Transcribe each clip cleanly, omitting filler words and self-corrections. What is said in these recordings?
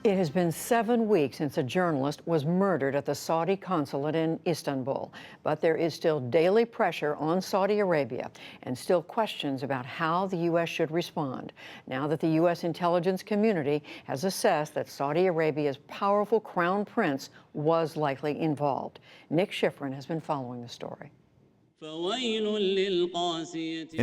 It has been 7 weeks since a journalist was murdered at the Saudi consulate in Istanbul, but there is still daily pressure on Saudi Arabia and still questions about how the U.S. should respond, now that the U.S. intelligence community has assessed that Saudi Arabia's powerful crown prince was likely involved. Nick Schifrin has been following the story. In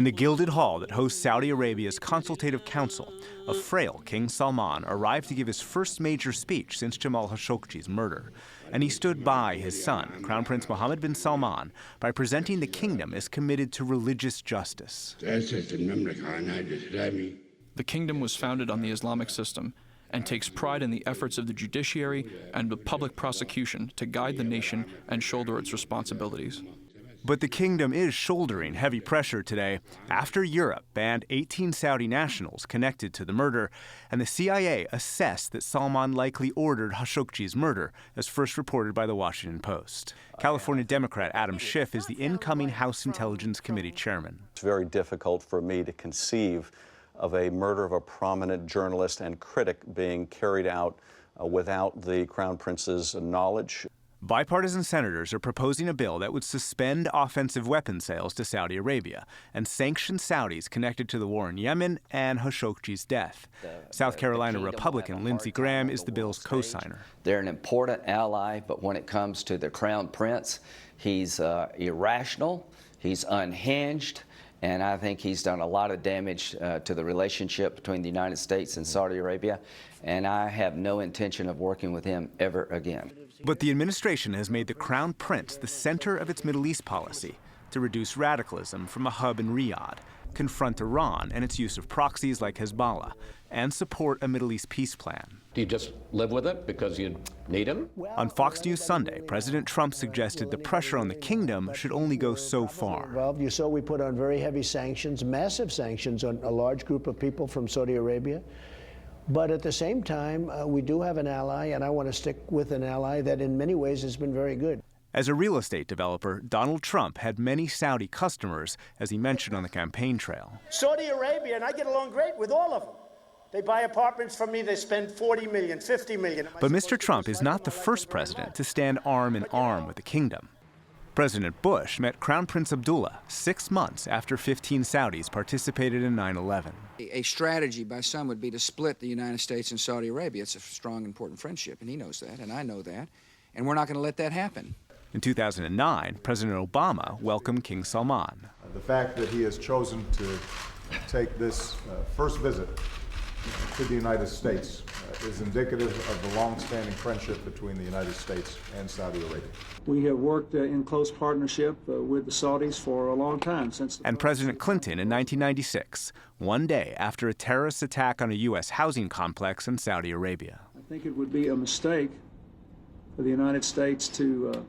the gilded hall that hosts Saudi Arabia's consultative council, a frail King Salman arrived to give his first major speech since Jamal Khashoggi's murder. And he stood by his son, Crown Prince Mohammed bin Salman, by presenting the kingdom as committed to religious justice. The kingdom was founded on the Islamic system and takes pride in the efforts of the judiciary and the public prosecution to guide the nation and shoulder its responsibilities. But the kingdom is shouldering heavy pressure today after Europe banned 18 Saudi nationals connected to the murder, and the CIA assessed that Salman likely ordered Khashoggi's murder, as first reported by the Washington Post. California Democrat Adam Schiff is the incoming House Intelligence Committee chairman. It's very difficult for me to conceive of a murder of a prominent journalist and critic being carried out without the Crown Prince's knowledge. Bipartisan senators are proposing a bill that would suspend offensive weapon sales to Saudi Arabia and sanction Saudis connected to the war in Yemen and Khashoggi's death. South Carolina Republican Lindsey Graham is the bill's co-signer. They're an important ally, but when it comes to the Crown Prince, he's irrational, he's unhinged, and I think he's done a lot of damage to the relationship between the United States and Saudi Arabia, and I have no intention of working with him ever again. But the administration has made the Crown Prince the center of its Middle East policy to reduce radicalism from a hub in Riyadh, confront Iran and its use of proxies like Hezbollah, and support a Middle East peace plan. Do you just live with it because you need him? On Fox News Sunday, President Trump suggested the pressure on the kingdom should only go so far. Well, you saw we put on very heavy sanctions, massive sanctions on a large group of people from Saudi Arabia. But at the same time, we do have an ally, and I want to stick with an ally that in many ways has been very good. As a real estate developer, Donald Trump had many Saudi customers, as he mentioned on the campaign trail. Saudi Arabia, and I get along great with all of them. They buy apartments from me, they spend $40 million, $50 million. But Mr. Trump is not the first president to stand arm in arm with the kingdom. President Bush met Crown Prince Abdullah 6 months after 15 Saudis participated in 9/11. A strategy by some would be to split the United States and Saudi Arabia. It's a strong, important friendship, and he knows that, and I know that, and we're not going to let that happen. In 2009, President Obama welcomed King Salman. The fact that he has chosen to take this first visit to the United States is indicative of the long-standing friendship between the United States and Saudi Arabia. We have worked in close partnership with the Saudis for a long time. And President Clinton in 1996, one day after a terrorist attack on a U.S. housing complex in Saudi Arabia. I think it would be a mistake for the United States to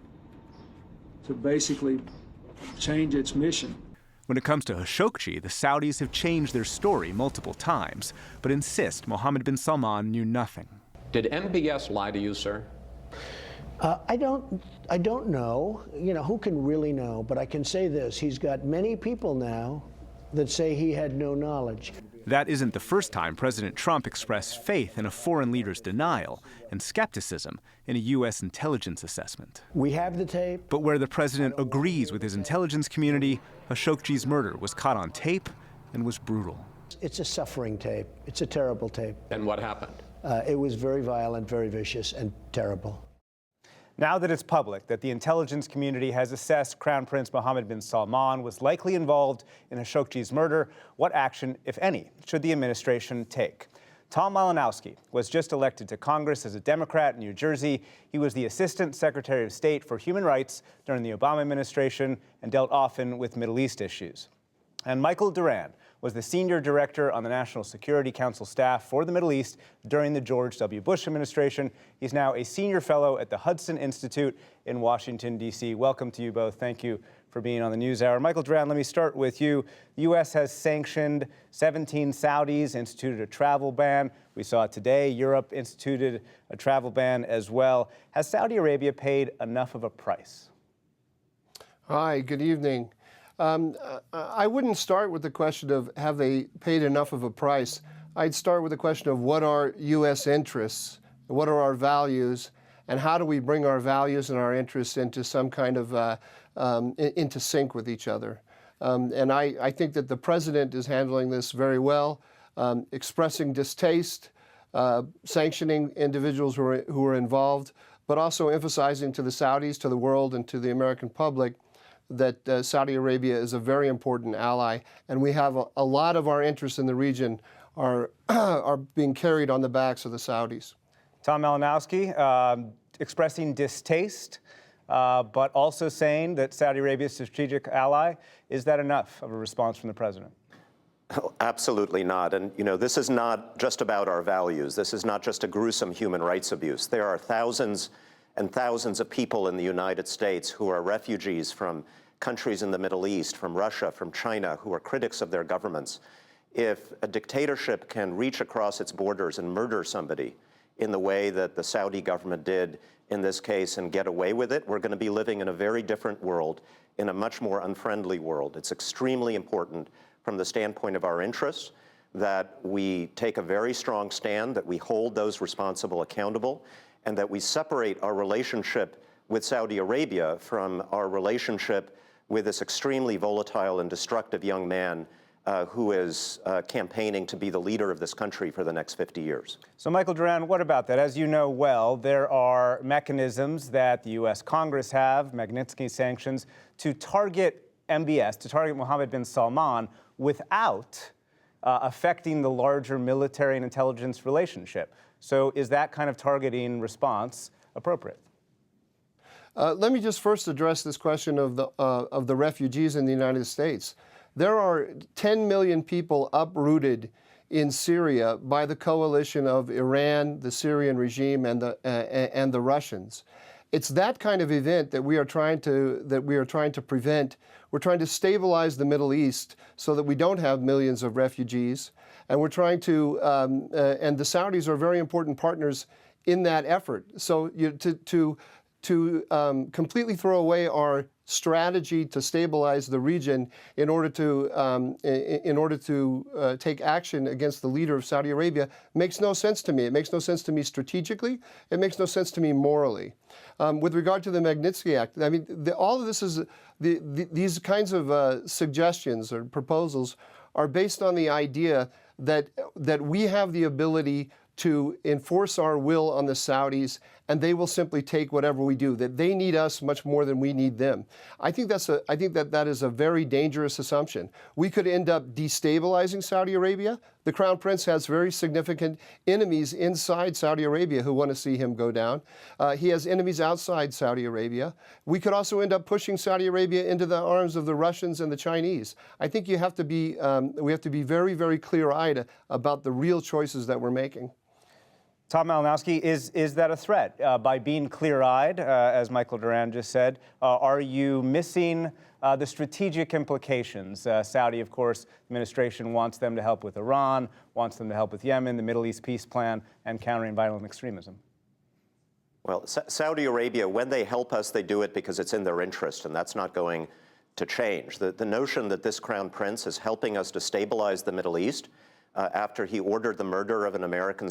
basically change its mission. When it comes to Khashoggi, the Saudis have changed their story multiple times, but insist Mohammed bin Salman knew nothing. Did MBS lie to you, sir? I don't know. You know, who can really know? But I can say this: he's got many people now that say he had no knowledge. That isn't the first time President Trump expressed faith in a foreign leader's denial and skepticism in a U.S. intelligence assessment. We have the tape. But where the president agrees with his intelligence community, Khashoggi's murder was caught on tape and was brutal. It's a suffering tape. It's a terrible tape. And what happened? It was very violent, very vicious, and terrible. Now that it's public that the intelligence community has assessed Crown Prince Mohammed bin Salman was likely involved in Khashoggi's murder, what action, if any, should the administration take? Tom Malinowski was just elected to Congress as a Democrat in New Jersey. He was the Assistant Secretary of State for Human Rights during the Obama administration and dealt often with Middle East issues. And Michael Doran was the Senior Director on the National Security Council staff for the Middle East during the George W. Bush administration. He's now a Senior Fellow at the Hudson Institute in Washington, D.C. Welcome to you both. Thank you for being on the NewsHour. Michael Doran, let me start with you. The U.S. has sanctioned 17 Saudis, instituted a travel ban. We saw it today. Europe instituted a travel ban as well. Has Saudi Arabia paid enough of a price? Hi, good evening. I wouldn't start with the question of have they paid enough of a price. I'd start with the question of what are U.S. interests what are our values, and how do we bring our values and our interests into some kind of into sync with each other. And I think that the president is handling this very well, expressing distaste, sanctioning individuals who are involved, but also emphasizing to the Saudis, to the world, and to the American public that Saudi Arabia is a very important ally, and we have a lot of our interests in the region are being carried on the backs of the Saudis. Tom Malinowski, expressing distaste, but also saying that Saudi Arabia's strategic ally. Is that enough of a response from the president? Oh, absolutely not. And, you know, this is not just about our values. This is not just a gruesome human rights abuse. There are thousands and thousands of people in the United States who are refugees from countries in the Middle East, from Russia, from China, who are critics of their governments. If a dictatorship can reach across its borders and murder somebody in the way that the Saudi government did in this case and get away with it, we're going to be living in a very different world, in a much more unfriendly world. It's extremely important from the standpoint of our interests that we take a very strong stand, that we hold those responsible accountable, and that we separate our relationship with Saudi Arabia from our relationship with this extremely volatile and destructive young man who is campaigning to be the leader of this country for the next 50 years. So, Michael Doran, what about that? As you know well, there are mechanisms that the U.S. Congress have, Magnitsky sanctions, to target MBS, to target Mohammed bin Salman without affecting the larger military and intelligence relationship. So is that kind of targeting response appropriate? Let me just first address this question of the refugees in the United States. There are 10 million people uprooted in Syria by the coalition of Iran, the Syrian regime, and the Russians. It's that kind of event that we are trying to prevent. We're trying to stabilize the Middle East so that we don't have millions of refugees, and we're trying to. And the Saudis are very important partners in that effort. So to completely throw away our strategy to stabilize the region in order to take action against the leader of Saudi Arabia makes no sense to me. It makes no sense to me strategically. It makes no sense to me morally. With regard to the Magnitsky Act, I mean, all of this is these kinds of suggestions or proposals are based on the idea that we have the ability to enforce our will on the Saudis, and they will simply take whatever we do, that they need us much more than we need them. I think that is a very dangerous assumption. We could end up destabilizing Saudi Arabia. The Crown Prince has very significant enemies inside Saudi Arabia who want to see him go down. He has enemies outside Saudi Arabia. We could also end up pushing Saudi Arabia into the arms of the Russians and the Chinese. I think we have to be very, very clear-eyed about the real choices that we're making. Tom Malinowski, is that a threat? By being clear-eyed, as Michael Doran just said, are you missing the strategic implications? Saudi, of course, administration wants them to help with Iran, wants them to help with Yemen, the Middle East peace plan, and countering violent extremism. Well, Saudi Arabia, when they help us, they do it because it's in their interest, and that's not going to change. The notion that this Crown Prince is helping us to stabilize the Middle East after he ordered the murder of an American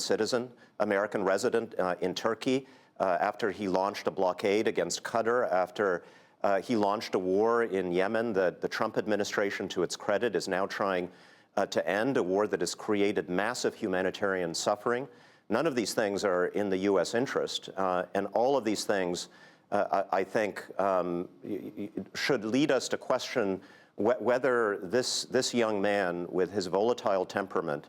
resident in Turkey, after he launched a blockade against Qatar, after he launched a war in Yemen that the Trump administration, to its credit, is now trying to end, a war that has created massive humanitarian suffering. None of these things are in the U.S. interest, and all of these things, I think, should lead us to question whether this young man, with his volatile temperament,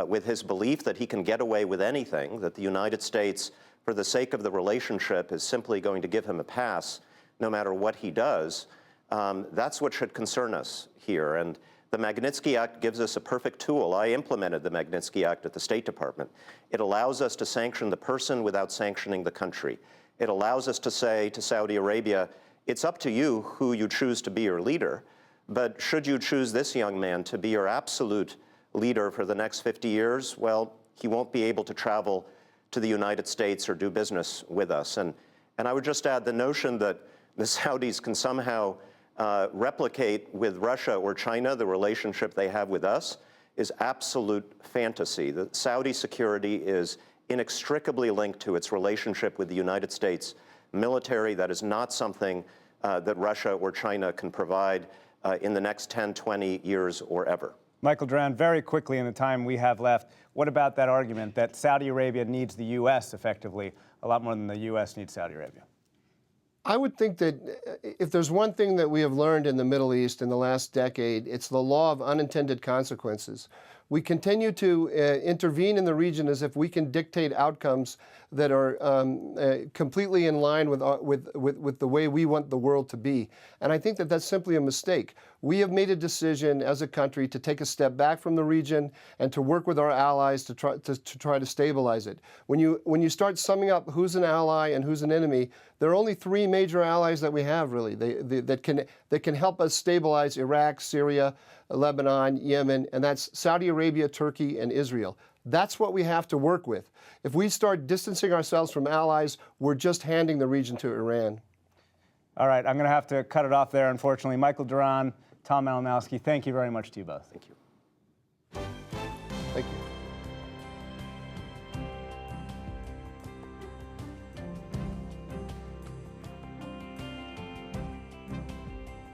with his belief that he can get away with anything, that the United States, for the sake of the relationship, is simply going to give him a pass no matter what he does, that's what should concern us here. And the Magnitsky Act gives us a perfect tool. I implemented the Magnitsky Act at the State Department. It allows us to sanction the person without sanctioning the country. It allows us to say to Saudi Arabia, it's up to you who you choose to be your leader. But should you choose this young man to be your absolute leader for the next 50 years, well, he won't be able to travel to the United States or do business with us. And I would just add the notion that the Saudis can somehow replicate with Russia or China the relationship they have with us is absolute fantasy. The Saudi security is inextricably linked to its relationship with the United States military. That is not something that Russia or China can provide in the next 10, 20 years or ever. Michael Doran, very quickly in the time we have left, what about that argument that Saudi Arabia needs the U.S. effectively a lot more than the U.S. needs Saudi Arabia? I would think that if there's one thing that we have learned in the Middle East in the last decade, it's the law of unintended consequences. We continue to intervene in the region as if we can dictate outcomes that are completely in line with the way we want the world to be. And I think that that's simply a mistake. We have made a decision as a country to take a step back from the region and to work with our allies to try to stabilize it. When you start summing up who's an ally and who's an enemy, there are only three major allies that we have, really, that can help us stabilize Iraq, Syria, Lebanon, Yemen, and that's Saudi Arabia, Turkey, and Israel. That's what we have to work with. If we start distancing ourselves from allies, we're just handing the region to Iran. All right, I'm going to have to cut it off there, unfortunately. Michael Doran, Tom Malinowski, thank you very much to you both. Thank you. Thank you.